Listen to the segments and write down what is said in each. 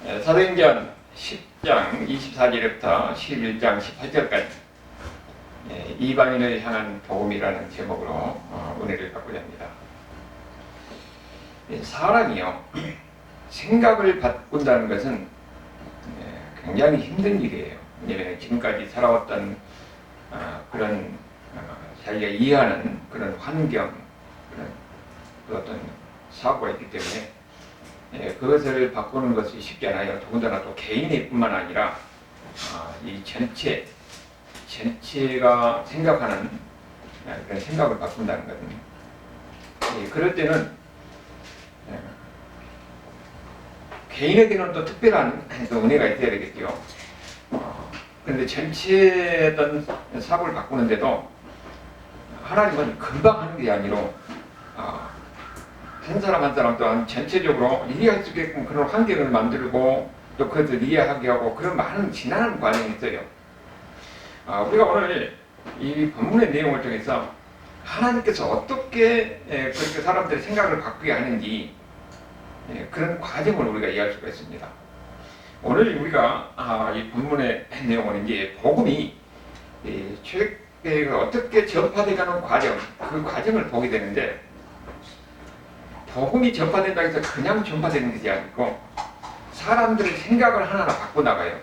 사도행전 10장 24절부터 11장 18절까지 이방인을 향한 복음이라는 제목으로 은혜를 받고자 합니다. 사람이요, 생각을 바꾼다는 것은 굉장히 힘든 일이에요. 왜냐하면 지금까지 살아왔던 그런 자기가 이해하는 그런 환경, 그런 어떤 사고가 있기 때문에 그것을 바꾸는 것이 쉽지 않아요. 더군다나 또 개인의 뿐만 아니라 이 전체가 생각하는 그런 생각을 바꾼다는 것은 그럴 때는 개인에게는 또 특별한 또 은혜가 있어야 되겠죠. 그런데 전체의 어떤 사고를 바꾸는데도 하나님은 금방 하는 게 아니라 한 사람 한 사람 또한 전체적으로 이해할 수 있게끔 그런 환경을 만들고 또 그것을 이해하게 하고 그런 많은 지나는 과정이 있어요. 우리가 오늘 이 본문의 내용을 통해서 하나님께서 어떻게 그렇게 사람들의 생각을 바꾸게 하는지 그런 과정을 우리가 이해할 수가 있습니다. 오늘 우리가 이 본문의 내용은 이제 복음이 출애굽기가 어떻게 전파되가는 과정, 그 과정을 보게 되는데, 복음이 전파된다고 해서 그냥 전파되는 것이 아니고 사람들의 생각을 하나하나 바꿔나가요.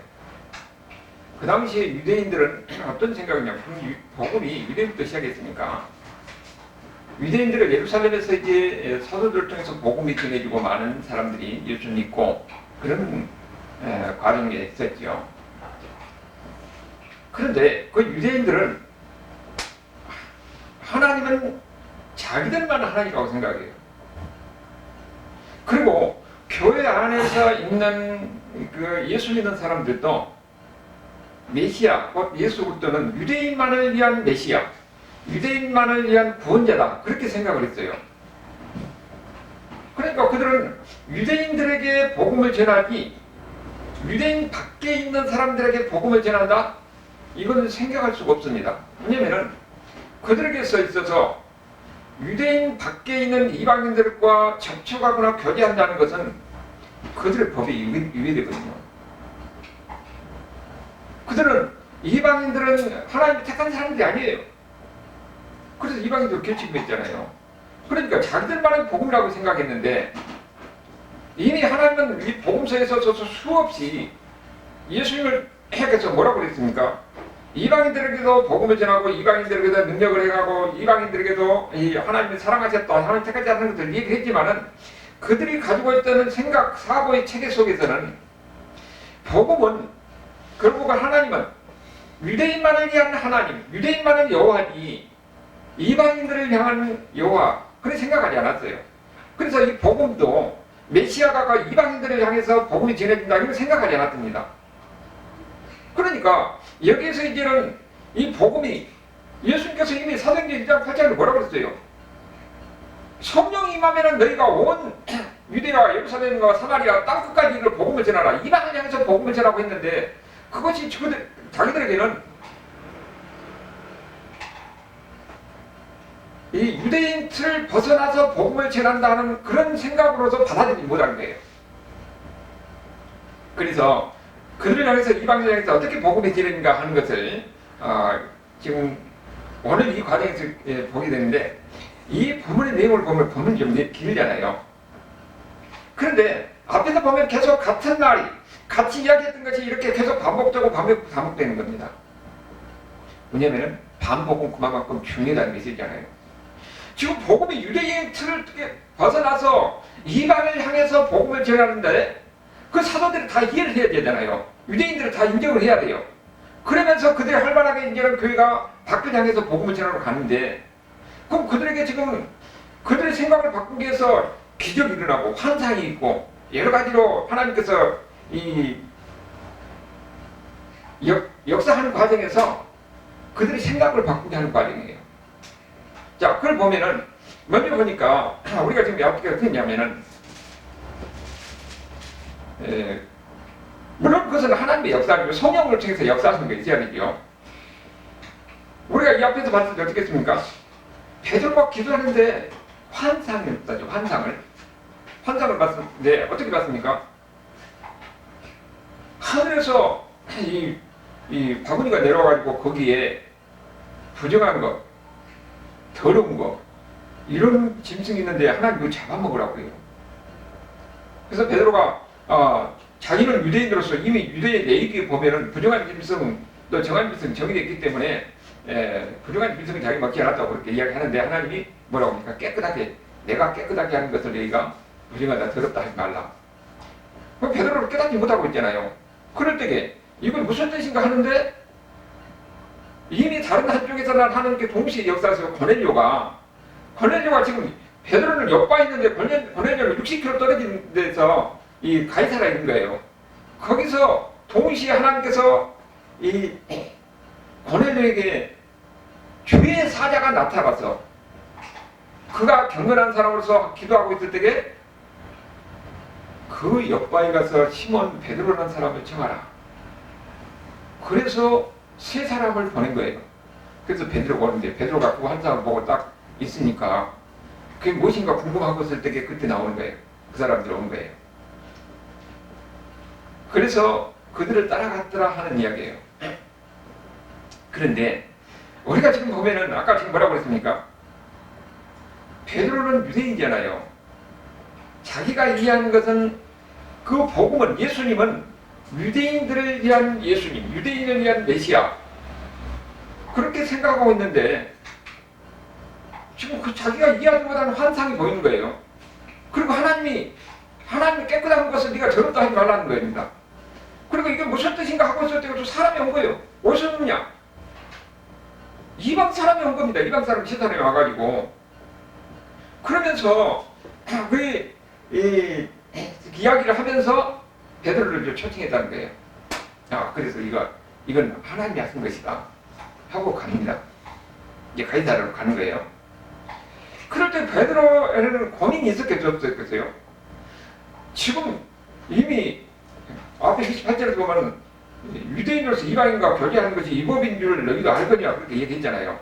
그 당시에 유대인들은 어떤 생각이냐면, 복음이 유대인부터 시작했으니까 유대인들은 예루살렘에서 이제 사도들을 통해서 복음이 전해지고 많은 사람들이 예수를 믿고 그런 과정이 있었죠. 그런데 그 유대인들은 하나님은 자기들만 하나님이라고 생각해요. 그리고 교회 안에서 있는 그 예수 믿는 사람들도 메시아, 곧 예수 그리스도는 유대인만을 위한 메시아, 유대인만을 위한 구원자다, 그렇게 생각을 했어요. 그러니까 그들은 유대인들에게 복음을 전하지 유대인 밖에 있는 사람들에게 복음을 전한다? 이건 생각할 수가 없습니다. 왜냐하면 그들에게서 있어서 유대인 밖에 있는 이방인들과 접촉하거나 교제한다는 것은 그들의 법에 위배되거든요. 그들은 이방인들은 하나님이 택한 사람들이 아니에요. 그래서 이방인들 결집했잖아요. 그러니까 자기들만의 복음이라고 생각했는데, 이미 하나님은 이 복음서에서 수없이 예수님을 해서 뭐라고 그랬습니까? 이방인들에게도 복음을 전하고 이방인들에게도 능력을 행하고 이방인들에게도 이 하나님을 사랑하셨다, 하나님 택하지 않는 것을 얘기했지만은 그들이 가지고 있던 생각, 사고의 체계 속에서는 복음은 결국은 하나님은 유대인만을 위한 하나님, 유대인만을 여호와니 이방인들을 향한 여호와, 그렇게 생각하지 않았어요. 그래서 이 복음도 메시아가 이방인들을 향해서 복음이 전해진다, 이런 생각하지 않았습니다. 그러니까 여기에서 이제는 이 복음이, 예수님께서 이미 사도행전 1장 8절에 뭐라고 그랬어요? 성령이 임하면은 너희가 온 유대와 예루살렘과 사마리아 땅끝까지 이를 복음을 전하라, 이방을 향해서 복음을 전하고 했는데, 그것이 자기들에게는 이 유대인 틀을 벗어나서 복음을 전한다는 그런 생각으로서 받아들이지 못한 거예요. 그래서 그들을 향해서 이방인을 향해서 어떻게 복음이 전해진가 하는 것을 지금 오늘 이 과정에서 보게 되는데, 이 본문의 내용을 보면 본문이 좀 길잖아요. 그런데 앞에서 보면 계속 같은 말이, 같이 이야기했던 것이 이렇게 계속 반복되고 반복되는 겁니다. 왜냐하면 반복은 그만큼 중요하다는 메시지잖아요. 지금 복음이 유대인 틀을 벗어나서 이방을 향해서 복음을 전하는데 그 사도들이 다 이해를 해야 되잖아요. 유대인들은 다 인정을 해야 돼요. 그러면서 그들이 활발하게 이제는 교회가 밖을 향해서 복음을 전하러 가는데, 그럼 그들에게 지금 그들의 생각을 바꾸기 위해서 기적이 일어나고 환상이 있고 여러 가지로 하나님께서 이 역사하는 과정에서 그들의 생각을 바꾸게 하는 과정이에요. 자, 그걸 보면은 먼저 보니까 우리가 지금 어떻게 했냐면은 물론 그것은 하나님의 역사이고 성령을 통해서 역사하시는 게 있어야 되죠. 우리가 이 앞에서 봤을 때 어떻게 했습니까? 베드로가 기도하는데 환상을 봤죠. 환상을 봤는데 어떻게 봤습니까? 그래서 이 바구니가 내려와가지고 거기에 부정한 것, 더러운 것, 이런 짐승이 있는데 하나님 이거 잡아먹으라고 해요. 그래서 베드로가 자기는 유대인으로서 이미 유대의 내익에 보면은 부정한 짐승 또 정한 짐승 정의되어 있기 때문에 부정한 짐승은 자기 먹지 않았다고 그렇게 이야기하는데 하나님이 뭐라고 합니까? 깨끗하게 내가 깨끗하게 하는 것을 너희가 부정하다 더럽다 하지 말라. 그럼 베드로를 깨닫지 못하고 있잖아요. 그럴 때에 이건 무슨 뜻인가 하는데 이미 다른 한쪽에서는 하나님께 동시에 역사에서 고넬료가 지금 베드로는 옆바 있는데 고넬료는 60km 떨어진 데서 이 가이사라에 있는 거예요. 거기서 동시에 하나님께서 이 고넬료에게 주의 사자가 나타나서 그가 경건한 사람으로서 기도하고 있을 때에 그 옆바에 가서 시몬 베드로라는 사람을 청하라. 그래서 세 사람을 보낸 거예요. 그래서 베드로가 오는데 베드로가 그 한 사람을 보고 딱 있으니까 그게 무엇인가 궁금하고 있을 때 그때 나오는 거예요. 그 사람들이 오는 거예요. 그래서 그들을 따라갔더라 하는 이야기예요. 그런데 우리가 지금 보면은 아까 지금 뭐라고 그랬습니까? 베드로는 유대인이잖아요. 자기가 이해하는 것은 그 복음은 예수님은 유대인들을 위한 예수님, 유대인을 위한 메시아 그렇게 생각하고 있는데 지금 그 자기가 이해하지 못하는 환상이 보이는 거예요. 그리고 하나님이 깨끗한 것을 네가 저렇다 하지 말라는 겁니다. 그리고 이게 무슨 뜻인가 하고 있을 때 또 사람이 온 거예요. 어디서 오느냐? 이방 사람이 온 겁니다. 이방 사람 시선에 와가지고 그러면서 그 이야기를 하면서 베드로를 초청했다는 거예요. 그래서 이건 하나님이 하신 것이다 하고 갑니다. 이제 가이사라로 가는 거예요. 그럴 때 베드로에는 고민이 있었겠죠, 없었겠어요? 지금 이미 앞에 28절에서 보면 유대인으로서 이방인과 교제하는 것이 율법인 줄 너희도 알거냐 그렇게 얘기했잖아요.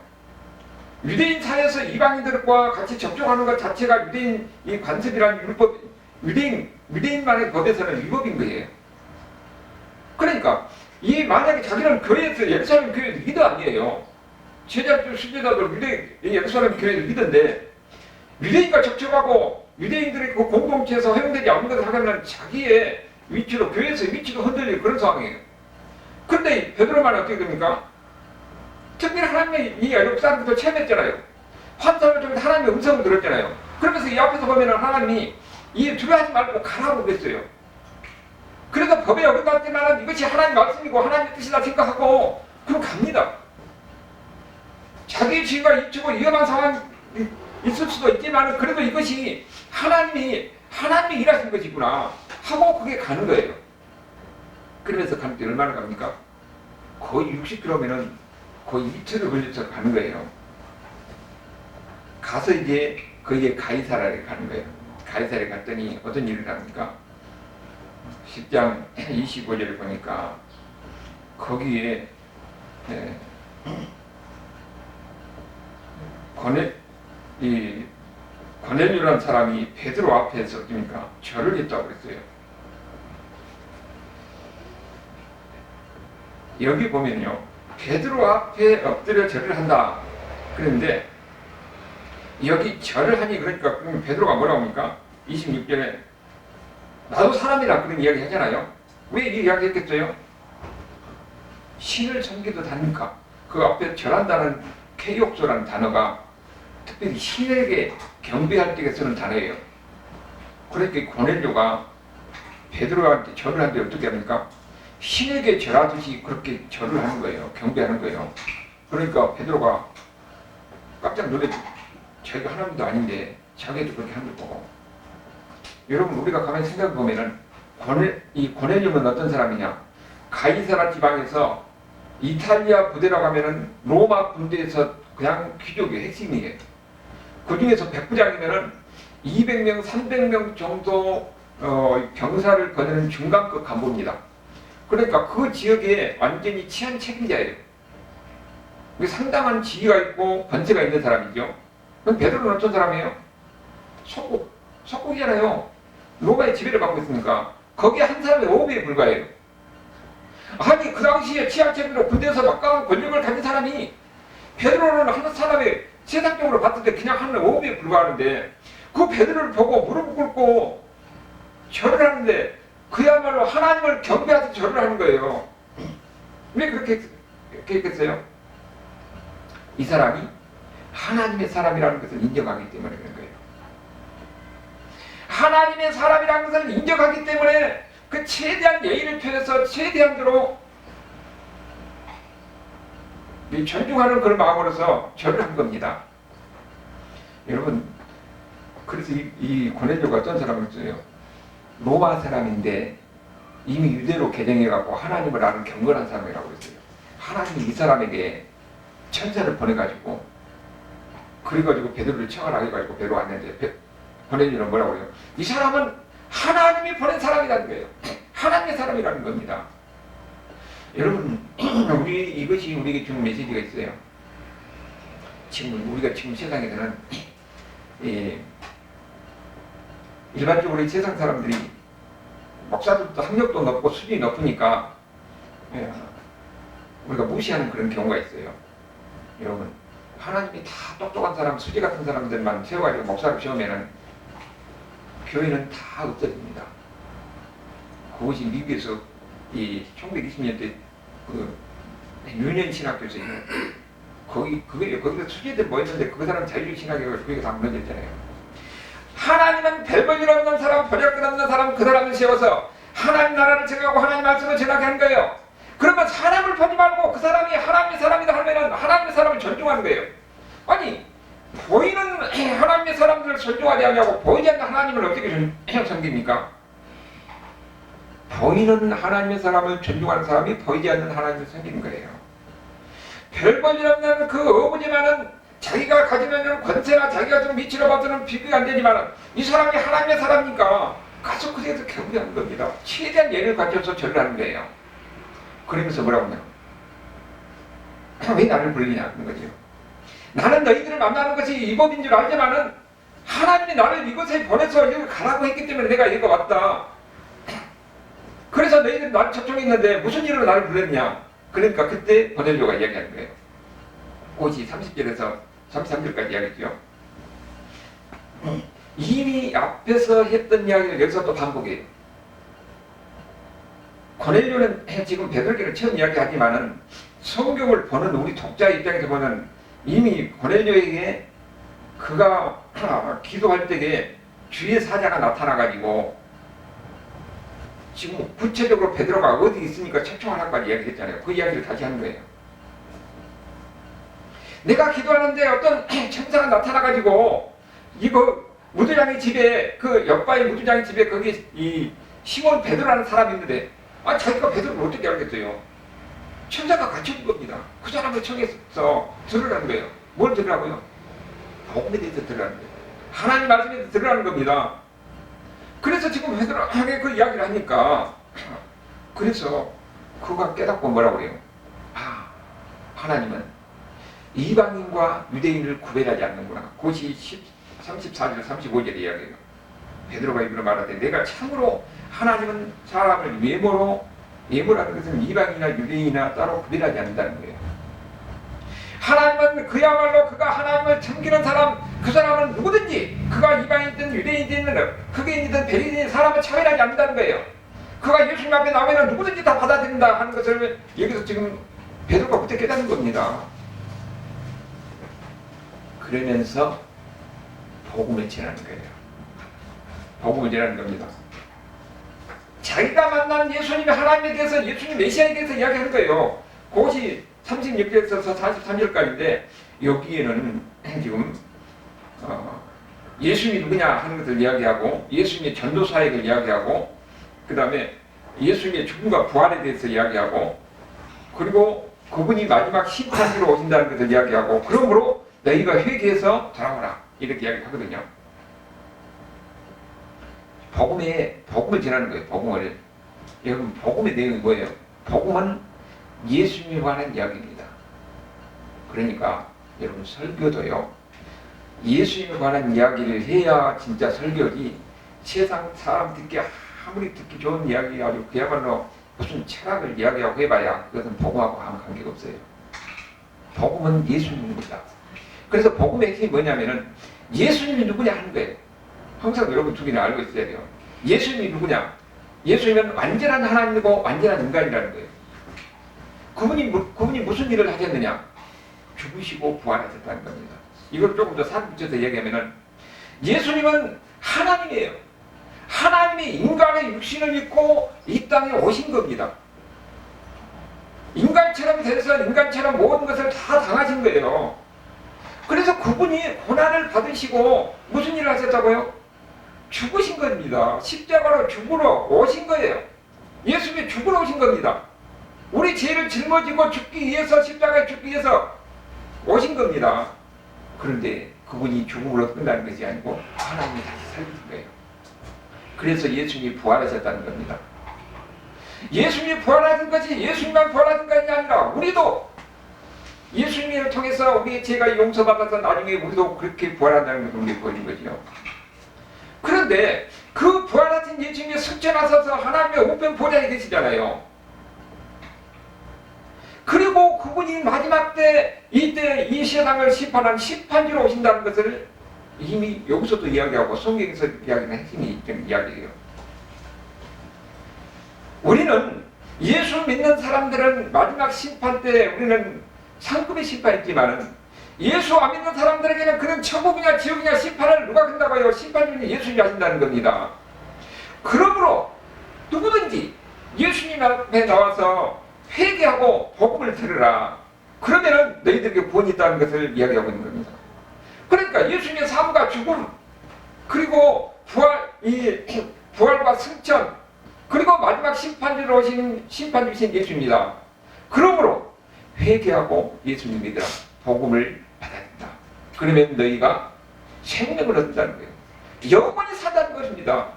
유대인 사회에서 이방인들과 같이 접촉하는 것 자체가 유대인 이 관습이라는 율법, 유대인만의 법에서는 율법인 거예요. 그러니까 만약에 자기는 교회에서 예루살렘 교회 리더 아니에요. 제자들, 수제자들 예루살렘 교회 리더인데 유대인과 접촉하고 유대인들의 그 공동체에서 허용되지 않는 것을 하려면 자기의 위치로 교회에서 위치도 흔들리는 그런 상황이에요. 그런데 베드로만 어떻게 됩니까? 특별히 하나님의 이 애굽 사람들도 체험했잖아요. 환상을 통해서 하나님의 음성을 들었잖아요. 그러면서 이 앞에서 보면 하나님이 두려워하지 말고 가라고 그랬어요. 그래서 법에 어긋났지만 이것이 하나님 말씀이고 하나님의 뜻이다 생각하고 그럼 갑니다. 자기의 지위가 잊히고 위험한 상황이 있을 수도 있지만 그래도 이것이 하나님이 일하신 것이구나 하고 그게 가는 거예요. 그러면서 가는 때 얼마나 갑니까? 거의 60km면은 거의 이틀을 걸려서 가는 거예요. 가서 이제 거기에 가이사라에 가는 거예요. 가이사라에 갔더니 어떤 일을 합니까? 10장 25절을 보니까 거기에 고넬료라는 사람이 베드로 앞에서 그러니까 절을 했다고 그랬어요. 여기 보면요, 베드로 앞에 엎드려 절을 한다. 그런데 여기 절을 하니 그러니까 그럼 베드로가 뭐라고 합니까? 26절에 나도 사람이라 그런 이야기 하잖아요. 왜 이 이야기 했겠어요? 신을 섬기도 다니까 그 앞에 절한다는 케이옥소라는 단어가 특별히 신에게 경배할 때 쓰는 단어예요. 그러니까 고넬료가 베드로한테 절을 하는데 어떻게 합니까? 신에게 절하듯이 그렇게 절을 하는 거예요. 경배하는 거예요. 그러니까 베드로가 깜짝 놀래 자기가 하나님도 아닌데 자기도 그렇게 하는 걸 보고 여러분 우리가 가만히 생각해 보면은 이 고넬료는 어떤 사람이냐? 가이사라 지방에서 이탈리아 부대라고 하면은 로마 군대에서 그냥 귀족의 핵심이에요. 그 중에서 백부장이면은 200명, 300명 정도 병사를 거느는 중간급 간부입니다. 그러니까 그 지역에 완전히 치안 책임자예요. 상당한 지위가 있고 권세가 있는 사람이죠. 그럼 베드로는 어떤 사람이에요? 속국이잖아요. 로마의 지배를 받고 있으니까 거기에 한 사람의 5배에 불과해요. 아니 그 당시에 치안체계로 군대에서 막강한 권력을 가진 사람이 베드로는 한 사람의 세상적으로 봤을 때 그냥 한 어부에 불과하는데 그 베드로를 보고 무릎 꿇고 절을 하는데 그야말로 하나님을 경배하듯 절을 하는 거예요. 왜 그렇게 했겠어요? 이 사람이 하나님의 사람이라는 것을 인정하기 때문에 그런 거예요. 하나님의 사람이라는 것을 인정하기 때문에 그 최대한 예의를 표해서 최대한대로 존중하는 그런 마음으로서 절을 한 겁니다. 여러분, 그래서 이 고넬료가 어떤 사람이었어요? 로마 사람인데 이미 유대로 개정해갖고 하나님을 아는 경건한 사람이라고 했어요. 하나님이 이 사람에게 천사를 보내가지고 그래가지고 베드로를 청하라 해가지고 베드로 왔는데 고넬료는 뭐라고 해요? 이 사람은 하나님이 보낸 사람이라는 거예요. 하나님의 사람이라는 겁니다. 여러분, 이것이 우리에게 주는 메시지가 있어요. 지금 우리가 지금 세상에서는 일반적으로 이 세상 사람들이 목사들도 학력도 높고 수준이 높으니까 우리가 무시하는 그런 경우가 있어요. 여러분, 하나님이 다 똑똑한 사람, 수지 같은 사람들만 세워가지고 목사를 세우면은 교회는 다 없어집니다. 그것이 미국에서 이 1920년대 그 유년 신학교에서 거기서 수지들 모였는데 그 사람 자유주의 신학교가 거기가 다 무너졌잖아요. 하나님은 별 볼일 없는 사람, 보잘것 없는 사람, 그 사람을 세워서 하나님 나라를 전하고 하나님 말씀을 전하게 하는 거예요. 그러면 사람을 보지 말고 그 사람이 하나님의 사람이다 하면 하나님의 사람을 존중하는 거예요. 아니 보이는 하나님의 사람들을 존중하지 않냐고 보이지 않는 하나님을 어떻게 섬깁니까? 보이는 하나님의 사람을 존중하는 사람이 보이지 않는 하나님을 섬기는 거예요. 별 볼일 없는 그 어부지만은 자기가 가지고 있는 권세나 자기가 좀 미치러 봐서는 비교가 안 되지만 이 사람이 하나님의 사람이니까 가서 그래서 경배하는 겁니다. 최대한 예를 갖춰서 절을 하는 거예요. 그러면서 뭐라고 하냐? 왜 나를 불리냐 하는 거죠. 나는 너희들을 만나는 것이 이법인 줄 알지만은 하나님이 나를 이곳에 보내서 여기 가라고 했기 때문에 내가 여기가 왔다. 그래서 너희들이 나를 초청했는데 무슨 일로 나를 불렀냐? 그러니까 그때 고넬료가 이야기하는 거예요. 그것이 30절에서 33절까지 이야기했죠. 이미 앞에서 했던 이야기를 여기서 또 반복해요. 고넬료는 지금 베드로에게 처음 이야기하지만은 성경을 보는 우리 독자 입장에서 보면 이미 고넬료에게 그가 기도할 때에 주의 사자가 나타나가지고 지금 구체적으로 베드로가 어디 있으니까 초청하라까지 이야기했잖아요. 그 이야기를 다시 하는 거예요. 내가 기도하는데 어떤 천사가 나타나가지고 이거 무두장의 집에 그 옆바의 무두장의 집에 거기 이 시몬 베드로라는 사람이 있는데 자기가 베드로를 어떻게 알겠어요? 천사가 같이 온 겁니다. 그 사람을 청해서 들으라는 거예요. 뭘 들으라고요? 복음에 대해서 들으라는 거예요. 하나님 말씀에 대해서 들으라는 겁니다. 그래서 지금 베드로에게 그 이야기를 하니까 그래서 그가 깨닫고 뭐라고 해요? 하나님은 이방인과 유대인을 구별하지 않는구나. 그것이 34절 35절의 이야기예요. 베드로가 이으로 말하되 내가 참으로 하나님은 사람을 외모라는 것은 이방이나 유대인이나 따로 구별하지 않는다는 거예요. 하나님은 그야말로 그가 하나님을 섬기는 사람, 그 사람은 누구든지 그가 이방인이든 유대인이든 흑인이든 백인이든 사람을 차별하지 않는다는 거예요. 그가 예수님 앞에 나오면 누구든지 다 받아들인다 하는 것을 여기서 지금 베드로가 그때 깨닫는 겁니다. 그러면서 복음을 전하는 거예요. 복음을 전하는 겁니다. 자기가 만난 예수님이 하나님에 대해서 예수님 메시아에 대해서 이야기하는 거예요. 그것이 36절에서 43절까지인데 여기에는 지금 예수님이 누구냐 하는 것을 이야기하고 예수님의 전도 사역을 이야기하고 그 다음에 예수님의 죽음과 부활에 대해서 이야기하고 그리고 그분이 마지막 심판으로 오신다는 것을 이야기하고 그러므로 너희가 회개해서 돌아오라 이렇게 이야기하거든요. 복음을 전하는 거예요. 복음을. 여러분 복음의 내용이 뭐예요? 복음은 예수님에 관한 이야기입니다. 그러니까 여러분 설교도요. 예수님에 관한 이야기를 해야 진짜 설교지 세상 사람 듣기 아무리 듣기 좋은 이야기 아주 그야말로 무슨 철학을 이야기하고 해봐야 그것은 복음하고 아무 관계가 없어요. 복음은 예수님입니다. 그래서 복음의 핵심이 뭐냐면은 예수님이 누구냐 하는 거예요. 항상 여러분 두 개는 알고 있어야 돼요. 예수님이 누구냐? 예수님은 완전한 하나님이고 완전한 인간이라는 거예요. 그분이 무슨 일을 하셨느냐? 죽으시고 부활하셨다는 겁니다. 이걸 조금 더 살 붙여서 얘기하면은 예수님은 하나님이에요. 하나님이 인간의 육신을 입고 이 땅에 오신 겁니다. 인간처럼 돼서 인간처럼 모든 것을 다 당하신 거예요. 그래서 그분이 고난을 받으시고 무슨 일을 하셨다고요? 죽으신 겁니다. 십자가로 죽으러 오신 거예요. 예수님이 죽으러 오신 겁니다. 우리 죄를 짊어지고 죽기 위해서 십자가에 죽기 위해서 오신 겁니다. 그런데 그분이 죽음으로 끝나는 것이 아니고 하나님이 다시 살리신 거예요. 그래서 예수님이 부활하셨다는 겁니다. 예수님이 부활하신 것이 예수님만 부활하신 것이 아니라 우리도 예수님을 통해서 우리의 죄가 용서받아서 나중에 우리도 그렇게 부활한다는 것을 우리가 보여준 거죠. 그런데 그 부활하신 예수님이 승천하셔서 하나님의 우편 보좌에 계시잖아요. 그리고 그분이 마지막 때 이때 이 세상을 심판한 심판주로 오신다는 것을 이미 여기서도 이야기하고 성경에서 이야기하는 핵심이 있는 이야기예요. 우리는 예수 믿는 사람들은 마지막 심판 때 우리는 상급의 심판이지만은 예수 안 믿는 사람들에게는 그런 천국이냐 지옥이냐 심판을 누가 한다고요? 심판주는 예수님이 하신다는 겁니다. 그러므로 누구든지 예수님 앞에 나와서 회개하고 복음을 들으라. 그러면은 너희들에게 구원이 있다는 것을 이야기하고 있는 겁니다. 그러니까 예수님의 삶과 죽음, 그리고 부활과 승천, 그리고 마지막 심판주로 오신 심판주신 예수입니다. 그러므로 회개하고 예수님 믿으라. 복음을 받아야 된다. 그러면 너희가 생명을 얻는다는 거예요. 영원히 산다는 것입니다.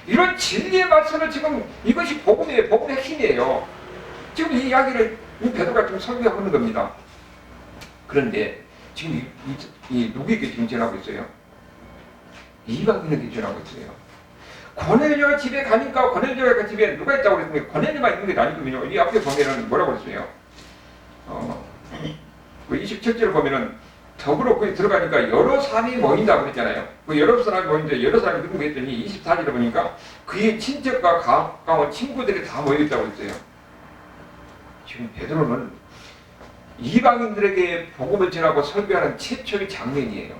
이런 진리의 말씀을 지금 이것이 복음이에요. 복음의 핵심이에요. 지금 이 이야기를 베드로가 지금 설명하는 겁니다. 그런데 지금 누구에게 지금 전하고 있어요? 이방인에게 전하고 있어요. 고넬료 집에 가니까 고넬료가 집에 누가 있다고 그랬습니까? 고넬료만 있는 게 아니거든요. 이 앞에 보면은 뭐라고 그랬어요? 그 27절 보면은 더불어 거기 들어가니까 여러 사람이 모인다고 그랬잖아요. 그 여러 사람이 모이는데 여러 사람이 누구 했더니 24절에 보니까 그의 친척과 가까운 친구들이 다 모여있다고 했어요. 지금 베드로는 이방인들에게 복음을 전하고 설교하는 최초의 장면이에요.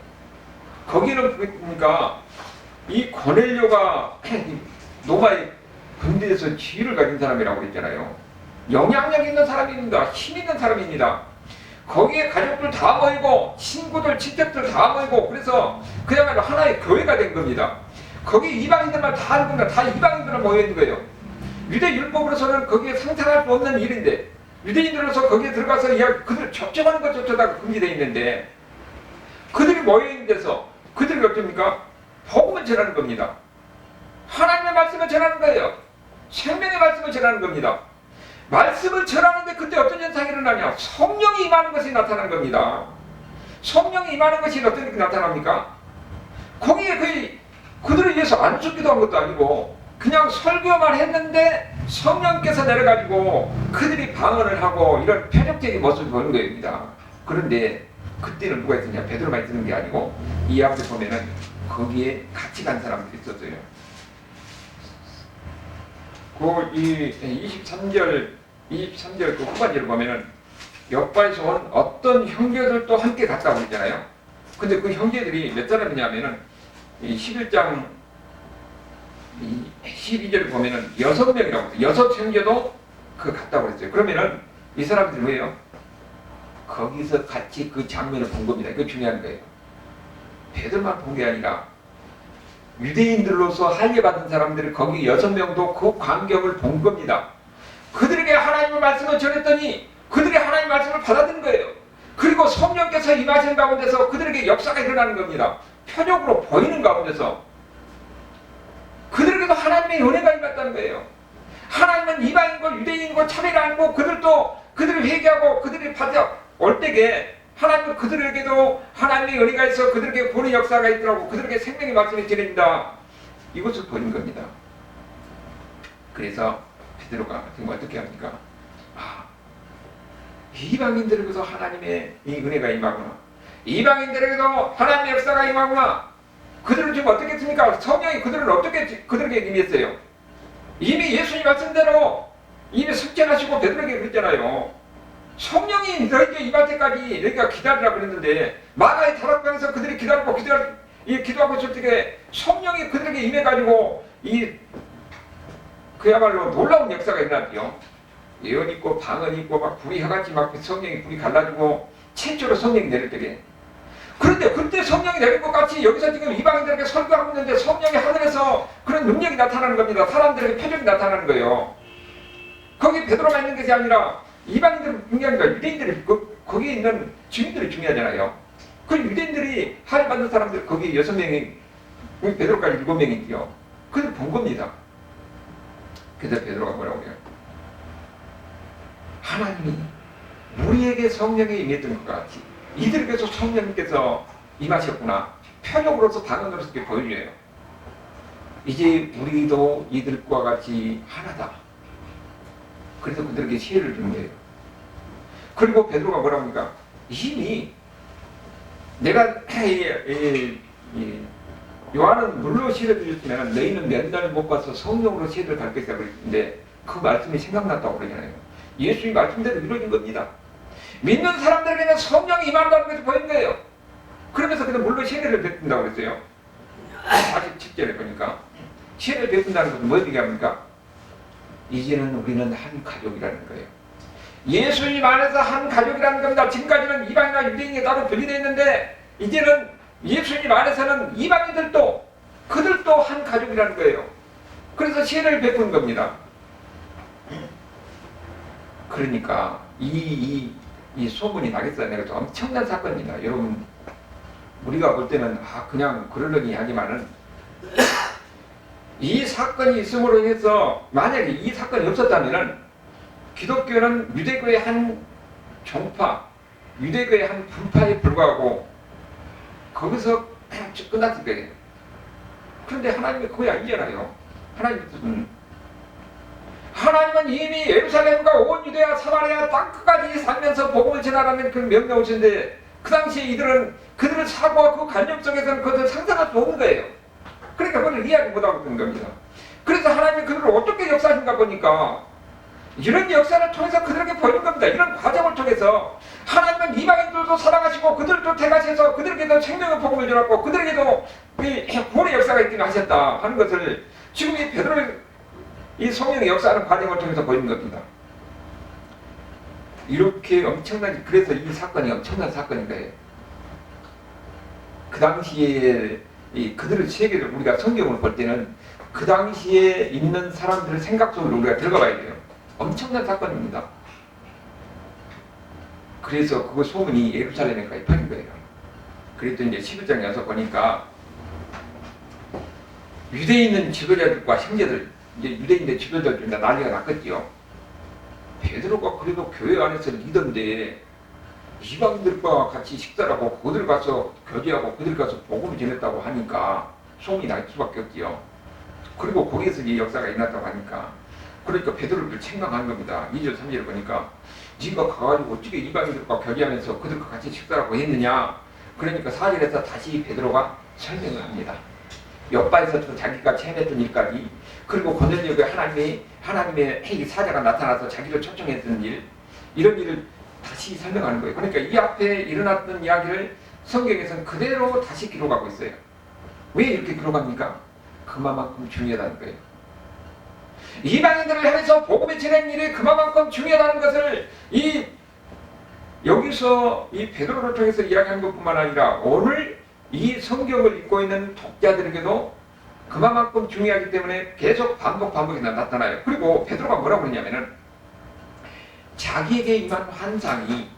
거기는 그러니까 이 고넬료가 로마의 군대에서 지위를 가진 사람이라고 그랬잖아요. 영향력 있는 사람입니다. 힘 있는 사람입니다. 거기에 가족들 다 모이고 친구들, 친척들 다 모이고 그래서 그야말로 하나의 교회가 된 겁니다. 거기 이방인들만 다 하는 겁니다. 다 이방인들은 모여있는 거예요. 유대 율법으로서는 거기에 상상할 수 없는 일인데 유대인들로서 거기에 들어가서 그들 접촉하는 것조차도 금지되어 있는데 그들이 모여있는 데서 그들이 어떻습니까? 복음을 전하는 겁니다. 하나님의 말씀을 전하는 거예요. 생명의 말씀을 전하는 겁니다. 말씀을 전하는데 그때 어떤 현상이 일어나냐? 성령이 임하는 것이 나타난 겁니다. 성령이 임하는 것이 어떻게 나타납니까? 거기에 거의 그들을 위해서 안수기도 한 것도 아니고 그냥 설교만 했는데 성령께서 내려가지고 그들이 방언을 하고 이런 편협적인 모습을 보는 겁니다. 그런데 그때는 누가 있었냐? 베드로만 있는 게 아니고 이 앞에 보면은 거기에 같이 간 사람들이 있었어요. 그 23절 그 후반절을 보면은 옆바에서 온 어떤 형제들도 함께 갔다고 했잖아요. 근데 그 형제들이 몇 사람이냐면은 이 11장 12절을 보면은 6명이라고 했어요. 6 형제도 갔다고 했어요. 그러면은 이 사람들이 뭐예요? 거기서 같이 그 장면을 본 겁니다. 이거 중요한 거예요. 베드로만 본 게 아니라 유대인들로서 할례받은 사람들이 거기 6명도 그 광경을 본 겁니다. 그들에게 하나님의 말씀을 전했더니 그들이 하나님의 말씀을 받아들인 거예요. 그리고 성령께서 임하시는 가운데서 그들에게 역사가 일어나는 겁니다. 표적으로 보이는 가운데서 그들에게도 하나님의 은혜가 임했다는 거예요. 하나님은 이방인과 유대인과 차별 안 하고 그들을 회개하고 그들이 받아올 때에 하나님은 그들에게도 하나님의 은혜가 있어 그들에게 보는 역사가 있더라고. 그들에게 생명의 말씀이 전해진다. 이것을 보는 겁니다. 그래서 베드로가 지금 어떻게 합니까? 아, 이방인들에게도 하나님의 이 은혜가 임하구나. 이방인들에게도 하나님의 역사가 임하구나. 그들은 지금 어떻게 했습니까? 성령이 그들을 어떻게 그들에게 임했어요? 이미 예수님 말씀대로 이미 숙제하시고 베드로에게 그랬잖아요. 성령이 너에게 임할 때까지 너희가 기다리라 그랬는데 마가의 다락방에서 그들이 기도하고 있을 때 성령이 그들에게 임해가지고 그야말로 놀라운 역사가 일어났죠. 예언 있고 방언 있고 막 불이 혀같이 막 성령이 불이 갈라지고 최초로 성령이 내릴 때게. 그런데 그때 성령이 내릴 것 같이 여기서 지금 이방인들에게 설교하고 있는데 성령이 하늘에서 그런 능력이 나타나는 겁니다. 사람들에게 표적이 나타나는 거예요. 거기 베드로가 있는 것이 아니라 이방인들은 중요한 거예요. 유대인들이 거기에 있는 주민들이 중요하잖아요. 그 유대인들이 할례 받는 사람들 거기 6명이 베드로까지 7명이 있죠. 그들 본 겁니다. 그래서 베드로가 뭐라고 해요? 하나님이 우리에게 성령이 임했던 것 같이 이들에게서 성령님께서 임하셨구나. 표적으로서 방언으로서 이렇게 보여줘요. 이제 우리도 이들과 같이 하나다. 그래서 그들에게 시혜를 준 거예요. 그리고 베드로가 뭐라고 합니까? 이미 내가 요한은 물로 시혜를 주셨으면 너희는 몇 날 못 봐서 성령으로 시혜를 받을 것이다 그랬는데 그 말씀이 생각났다고 그러잖아요. 예수님 말씀대로 이루어진 겁니다. 믿는 사람들에게는 성령이 임한다는 것을 보인 거예요. 그러면서 그냥 물로 시혜를 베푼다고 그랬어요. 47절에 보니까 시혜를 베푼다는 것은 뭐 얘기합니까? 이제는 우리는 한 가족이라는 거예요. 예수님 안에서 한 가족이라는 겁니다. 지금까지는 이방인과 유대인이 따로 분리되어 있는데 이제는 예수님 안에서는 이방인들도 그들도 한 가족이라는 거예요. 그래서 시혜를 베푸는 겁니다. 그러니까 이 소문이 나겠어요. 내가 엄청난 사건입니다. 여러분 우리가 볼 때는 그냥 그러려니 하지만은 이 사건이 있음으로 해서 만약에 이 사건이 없었다면은 기독교는 유대교의 한 종파, 유대교의 한 분파에 불과하고 거기서 그냥 끝났을 거예요. 그런데 하나님이 그게 아니잖아요. 하나님은 이미 예루살렘과 온 유대와 사마리아 땅끝까지 살면서 복음을 전하라는 그 명령을 주는데 그 당시에 그들은 사고와 그 관념 속에서는 그것을 상상할 수 없는 거예요. 그러니까 그걸 이해하지 못하고 있는 겁니다. 그래서 하나님이 그들을 어떻게 역사하신가 보니까 이런 역사를 통해서 그들에게 보이는 겁니다. 이런 과정을 통해서 하나님은 이방인들도 사랑하시고 그들도 택하셔서 그들에게도 생명의 복음을 주었고 그들에게도 구원의 역사가 있기는 하셨다 하는 것을 지금 이 베드로의 이 성령의 역사하는 과정을 통해서 보이는 겁니다. 이렇게 그래서 이 사건이 엄청난 사건인 거예요. 그 당시에 그들의 세계를 우리가 성경을 볼 때는 그 당시에 있는 사람들의 생각 속으로 우리가 들어가 봐야 돼요. 엄청난 사건입니다. 그래서 그 소문이 예루살렘에까지 퍼진 거예요. 그랬더니 이제 11장에 와서 보니까 유대에 있는 지도자들과 형제들, 이제 유대인들 지도자들 중에 난리가 났겠지요. 베드로가 그래도 교회 안에서 리더인데 이방인들과 같이 식사를 하고 그들 가서 교제하고 그들 가서 복음을 전했다고 하니까 소문이 날 수밖에 없지요. 그리고 거기에서 이 역사가 일어났다고 하니까 그러니까 베드로를 책망하는 겁니다. 2절 3절을 보니까 네가 가가지고 어떻게 이방인들과 교제하면서 그들과 같이 식사를 하고 했느냐. 그러니까 4절에서 다시 베드로가 설명을 합니다. 옆바에서 자기가 체험했던 일까지 그리고 고넬료에게 하나님의 사자가 나타나서 자기를 초청했던 일 이런 일을 다시 설명하는 거예요. 그러니까 이 앞에 일어났던 이야기를 성경에서는 그대로 다시 기록하고 있어요. 왜 이렇게 기록합니까? 그만큼 중요하다는 거예요. 이방인들을 향해서 복음의 전행 일이 그만큼 중요하다는 것을 여기서 이 베드로를 통해서 이야기한 것뿐만 아니라 오늘 이 성경을 읽고 있는 독자들에게도 그만큼 중요하기 때문에 계속 반복이 나타나요. 그리고 베드로가 뭐라고 그러냐면은 자기에게 임한 환상이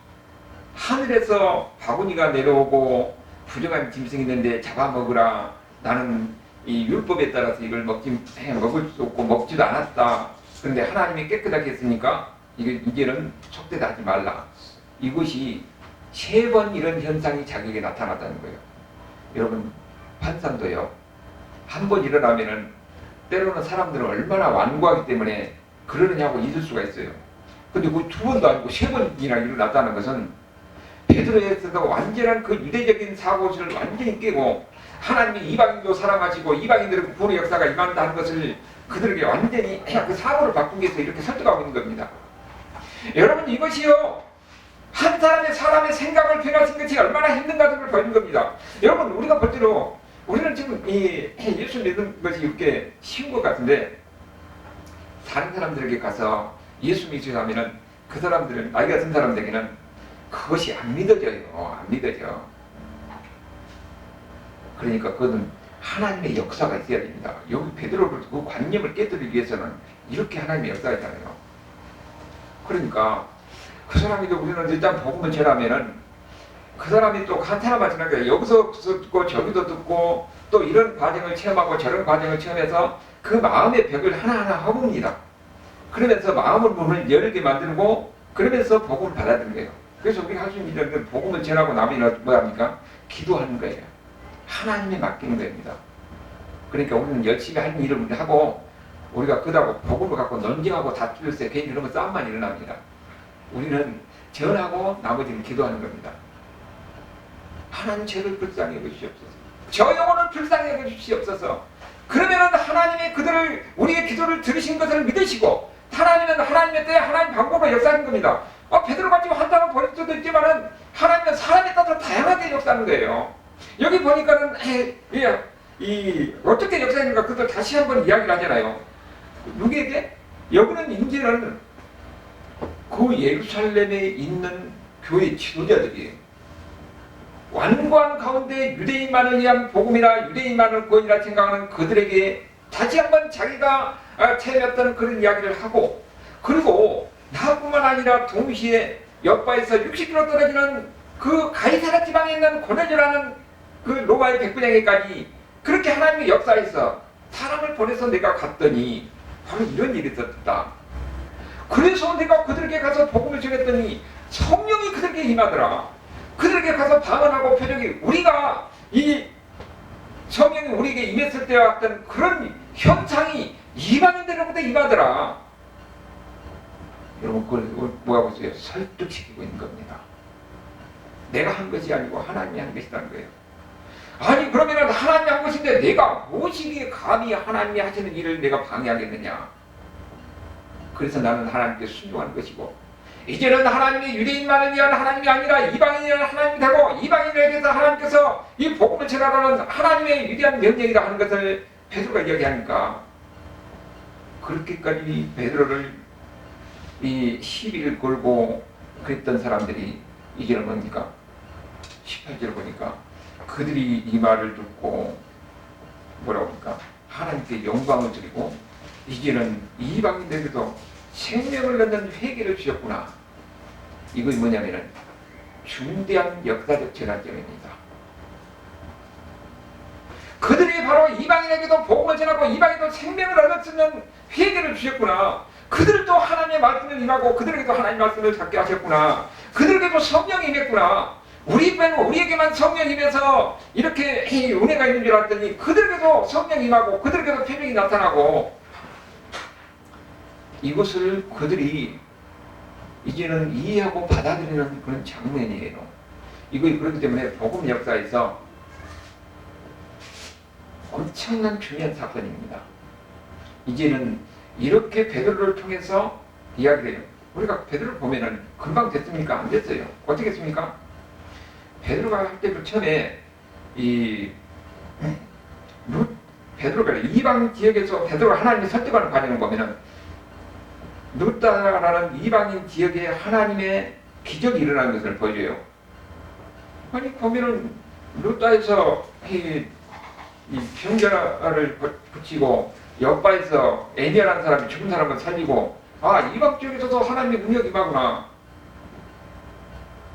하늘에서 바구니가 내려오고 부정한 짐승이 있는데 잡아먹으라. 나는 이 율법에 따라서 이걸 먹을 수 없고 먹지도 않았다. 그런데 하나님이 깨끗하게 했으니까 이제는 속되하지 말라. 이것이 3번 이런 현상이 자기에게 나타났다는 거예요. 여러분 환상도요. 한 번 일어나면은 때로는 사람들은 얼마나 완고하기 때문에 그러느냐고 있을 수가 있어요. 근데 그 두 번도 아니고 세 번이나 일어났다는 것은 베드로에서도 완전한 그 유대적인 사고를 완전히 깨고 하나님이 이방인도 사랑하시고 이방인들은 구원의 역사가 임한다는 것을 그들에게 완전히 그 사고를 바꾸기 위해서 이렇게 설득하고 있는 겁니다. 여러분, 이것이요 한 사람의 생각을 변화시킨 것이 얼마나 힘든가를 보이는 겁니다. 여러분, 우리가 볼 때로 우리는 지금 이 예수 믿는 것이 이렇게 쉬운 것 같은데 다른 사람들에게 가서 예수 믿으려 하면은 그 사람들은, 나이 같은 사람들에게는 그것이 안 믿어져요. 안 믿어져. 그러니까 그것은 하나님의 역사가 있어야 됩니다. 여기 베드로를 그 관념을 깨뜨리기 위해서는 이렇게 하나님의 역사가 있잖아요. 그러니까 그 사람이 우리는 일단 복음을 전하면은 그 사람이 또 한 사람만 전하게 여기서 듣고 저기도 듣고 또 이런 과정을 체험하고 저런 과정을 체험해서 그 마음의 벽을 하나하나 허뭅니다. 그러면서 마음을 문을 열게 만들고 그러면서 복음을 받아들인 거예요. 그래서 우리가 할 수 있는 일은 복음을 전하고 나면 뭐합니까? 기도하는 거예요. 하나님에 맡기는 겁니다. 그러니까 우리는 열심히 하는 일을 하고 우리가 그다고 복음을 갖고 논쟁하고 다투면서 괜히 이러면 싸움만 일어납니다. 우리는 전하고 나머지는 기도하는 겁니다. 하나님 저를 불쌍히 여기시옵소서. 저 영혼을 불쌍히 여기시옵소서. 그러면은 하나님이 그들을 우리의 기도를 들으신 것을 믿으시고 하나님은 하나님의 때에 하나님 방법으로 역사하는 겁니다. 베드로가 지금 한다고 보일 수도 있지만은 하나님은 사람에 따라 다양하게 역사하는 거예요. 여기 보니까는 어떻게 역사하는가 그것도 다시 한번 이야기를 하잖아요. 누구에게? 여기는 이제는 그 예루살렘에 있는 교회 지도자들이에요. 완고한 가운데 유대인만을 위한 복음이나 유대인만을 구원이라 생각하는 그들에게 다시 한번 자기가 체험했던 그런 이야기를 하고, 그리고 나뿐만 아니라 동시에 옆바에서 60km 떨어지는 그 가이사랴 지방에 있는 고넬료라는 그 로마의 백부장에까지 그렇게 하나님의 역사에서 사람을 보내서 내가 갔더니 바로 이런 일이 있었다. 그래서 내가 그들에게 가서 복음을 전했더니 성령이 그들에게 임하더라. 그들에게 가서 방언하고 표적이, 우리가 이 성령이 우리에게 임했을 때와 같은 그런 현상이 이방인들로부터 임하더라. 여러분, 그걸 뭐라고 했어요? 설득시키고 있는 겁니다. 내가 한 것이 아니고 하나님이 한 것이라는 거예요. 아니, 그러면 하나님이 한 것인데 내가 무엇이기에 감히 하나님이 하시는 일을 내가 방해하겠느냐. 그래서 나는 하나님께 순종하는 것이고, 이제는 하나님이 유대인만을 위한 하나님이 아니라 이방인을 위한 하나님이 되고, 이방인에 대해서 하나님께서 이 복음을 전하라는 하나님의 위대한 명령이라 하는 것을 베드로가 이야기하니까, 그렇게까지 베드로를 이 시비를 걸고 그랬던 사람들이 이제는 뭡니까? 18절을 보니까 그들이 이 말을 듣고 뭐라고 합니까? 하나님께 영광을 드리고 이제는 이방인들에게도 생명을 얻는 회개를 주셨구나. 이것이 뭐냐면은 중대한 역사적 전환점입니다. 그들이 바로 이방인에게도 복음을 전하고 이방인도 생명을 얻을 수 있는 회개를 주셨구나. 그들도 하나님의 말씀을 임하고 그들에게도 하나님의 말씀을 잡게 하셨구나. 그들에게도 성령이 임했구나. 우리에게만 성령이 임해서 이렇게 은혜가 있는 줄 알았더니 그들에게도 성령이 임하고 그들에게도 표적이 나타나고, 이것을 그들이 이제는 이해하고 받아들이는 그런 장면이에요. 그렇기 때문에 복음 역사에서 엄청난 중요한 사건입니다. 이제는 이렇게 베드로를 통해서 이야기를 해요. 우리가 베드로를 보면은 금방 됐습니까? 안 됐어요. 어떻게 했습니까? 베드로가 할 때도 처음에 베드로가 이방 지역에서 베드로가 하나님을 설득하는 과정을 보면은 루다라는 이방인 지역에 하나님의 기적이 일어나는 것을 보여줘요. 아니 보면은 루다에서 이 병자를 붙이고 옆바에서 에니아라는 사람이 죽은 사람을 살리고, 이방 지역에서도 하나님의 능력이 임하구나.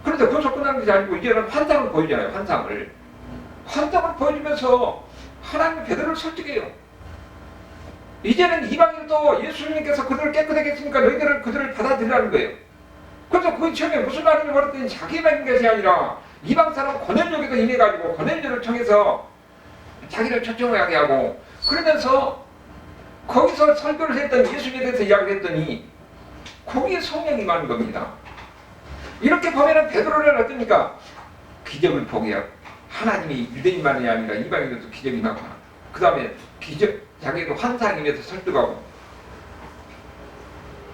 그런데 거기서 끝나는 것이 아니고 이제는 환상을 보여주잖아요. 환상을 보여주면서 하나님이 베드로를 설득해요. 이제는 이방인도 예수님께서 그들을 깨끗하게 했으니까 너희들은 그들을 받아들이라는 거예요. 그래서 그 처음에 무슨 말인지 모르더니 자기만 있는 것이 아니라 이방 사람 고넬료에게도 임해가지고 고넬료를 통해서 자기를 초청하게 하고, 그러면서 거기서 설교를 했더니 예수님에 대해서 이야기를 했더니 거기에 성령이 많은 겁니다. 이렇게 보면은 베드로는 어떻습니까? 기적을 보게 하고 하나님이 유대인만이 아니라 이방인들도 기적이 나고 그 다음에 기적 자기도 환상에 대해서 설득하고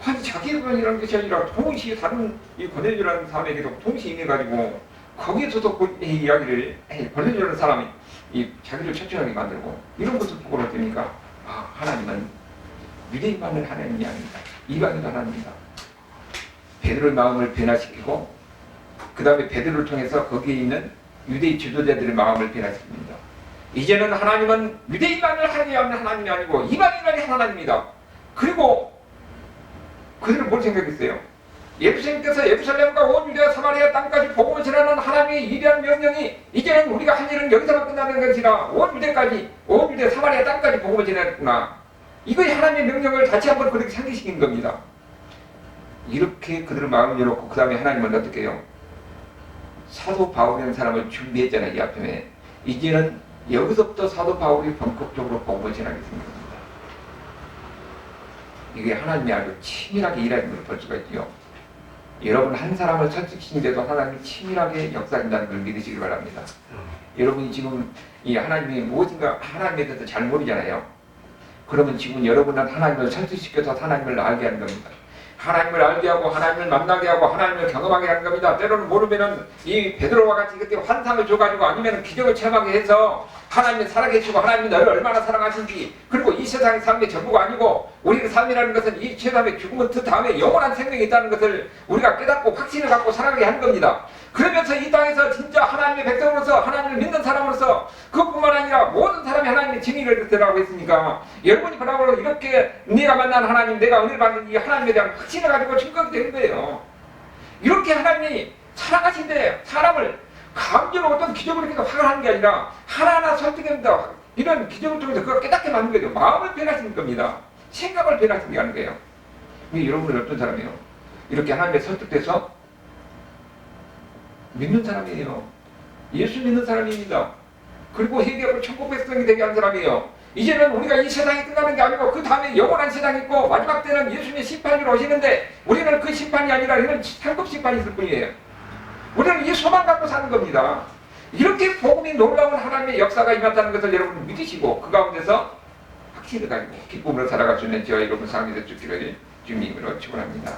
아니 자기만이라는 것이 아니라 동시에 다른 이 고넬료라는 사람에게도 동시에 임해가지고 거기에서도 그 이야기를 고넬료라는 사람이 이 자기를 천천하게 만들고 이런 것을 보고 어떻습니까? 아 하나님은 유대인만을 하나님이 아닙니다. 이방인도 하나님입니다. 베드로의 마음을 변화시키고 그 다음에 베드로를 통해서 거기에 있는 유대인 지도자들의 마음을 변화시킵니다. 이제는 하나님은 유대인만을 하나님 하나님이 아니고 이방인만이 하나님입니다. 그리고 그들은 뭘 생각했어요? 예수님께서 예루살렘과 온 유대와 사마리아 땅까지 복음을 전하는 하나님의 위대한 명령이 이제는 우리가 할 일은 여기서만 끝나는 것이라 온 유대 사마리아 땅까지 복음을 전했구나. 이것이 하나님의 명령을 다시 한번 그렇게 상기시킨 겁니다. 이렇게 그들의 마음을 열었고 그 다음에 하나님은 어떻게 해요? 사도 바울이라는 사람을 준비했잖아요. 이 앞에. 이제는 여기서부터 사도 바울이 본격적으로 복음을 전하겠습니다. 이게 하나님이 아주 치밀하게 일하는 걸 볼 수가 있죠. 여러분 한 사람을 설득시키는데도 하나님이 치밀하게 역사한다는 걸 믿으시길 바랍니다. 여러분이 지금 이 하나님이 무엇인가 하나님에 대해서 잘 모르잖아요. 그러면 지금 여러분은 하나님을 설득시켜서 하나님을 알게 하는 겁니다. 하나님을 알게 하고 하나님을 만나게 하고 하나님을 경험하게 하는 겁니다. 때로는 모르면은 이 베드로와 같이 그때 환상을 줘가지고 아니면 기적을 체험하게 해서 하나님이 살아계시고 하나님이 너를 얼마나 사랑하신지 그리고 이 세상의 삶의 전부가 아니고 우리의 삶이라는 것은 이 세상의 죽음은 그 다음에 영원한 생명이 있다는 것을 우리가 깨닫고 확신을 갖고 살아가게 하는 겁니다. 그러면서 이 땅에서 진짜 하나님의 백성으로서 하나님을 믿는 사람으로서 그뿐만 아니라 모든 사람이 하나님의 증인을 되라고 했으니까 여러분이 그러므로 이렇게 네가 만난 하나님 내가 은혜를 받는 이 하나님에 대한 확신을 가지고 증거가 되는 거예요. 이렇게 하나님이 사랑하신데 사람을 감정으로 어떤 기적으로 이렇게 화가 하는 게 아니라 하나하나 설득합니다. 이런 기적을 통해서 그걸 깨닫게 만든 거죠. 마음을 변화시키는 겁니다. 생각을 변화시키게 하는 거예요. 여러분은 어떤 사람이에요? 이렇게 하나님께 설득돼서 믿는 사람이에요. 예수 믿는 사람입니다. 그리고 회개하고 천국 백성이 되게 한 사람이에요. 이제는 우리가 이 세상이 끝나는 게 아니고 그 다음에 영원한 세상이 있고 마지막 때는 예수님의 심판으로 오시는데 우리는 그 심판이 아니라 이런 상급 심판이 있을 뿐이에요. 우리는 이 소망 갖고 사는 겁니다. 이렇게 복음이 놀라운 하나님의 역사가 임했다는 것을 여러분 믿으시고 그 가운데서 확신을 가지고 기쁨으로 살아갈 수 있는 저와 여러분 삶이 될 수 있기를 주님으로 축원합니다.